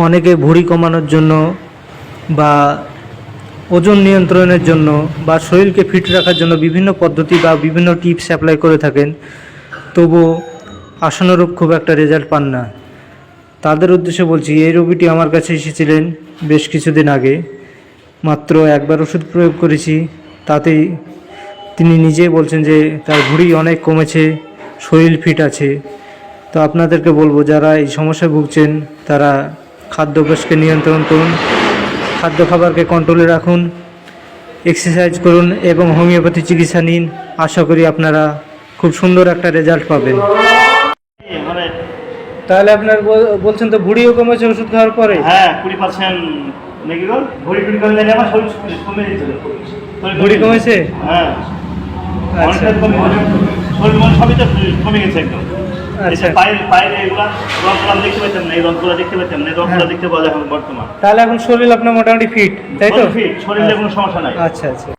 অনেকে ভুঁড়ি কমানোর জন্য বা ওজন নিয়ন্ত্রণের জন্য বা শরীরকে ফিট রাখার জন্য বিভিন্ন পদ্ধতি বা বিভিন্ন টিপস অ্যাপ্লাই করে থাকেন, তবু আশানুরূপ খুব একটা রেজাল্ট পান না। তাদের উদ্দেশ্যে বলছি, এই রোগীটি আমার কাছে এসেছিলেন বেশ কিছুদিন আগে। মাত্র একবার ওষুধ প্রয়োগ করেছি, তাতেই তিনি নিজেই বলছেন যে তার ভুঁড়ি অনেক কমেছে, শরীর ফিট আছে। তো আপনাদেরকে বলবো, যারা এই সমস্যায় ভুগছেন তারা খাদ্যাভ্যাসকে নিয়ন্ত্রণ করুন, খাদ্য খাবারকে কন্ট্রোলে রাখুন, এক্সারসাইজ করুন এবং হোমিওপ্যাথি চিকিৎসা নিন। আশা করি আপনারা খুব সুন্দর একটা রেজাল্ট পাবেন। মানে তাহলে আপনার বলছেন তো ভুঁড়িও কমেছে ওষুধ খাওয়ার পরে? হ্যাঁ 20% নাকি গো ভুড়ি কমে গেলে আমার শরীর কমে দিয়েছিল। ভুঁড়ি কমেছে? হ্যাঁ আচ্ছা অনেকটা কমে গেছে, শরীর মন সবই তো কমে গেছে একদম। আচ্ছা। পায়ের এগুলা রংগুলা দেখতে পেতাম না, এই রংগুলা দেখতে পেতাম না, এই রংগুলা দেখতে পাওয়া যায় এখন বর্তমান। তাহলে এখন শরীর আপনার মোটামুটি ফিট, তাই তো? ফিট, শরীরে কোনো সমস্যা নাই। আচ্ছা আচ্ছা।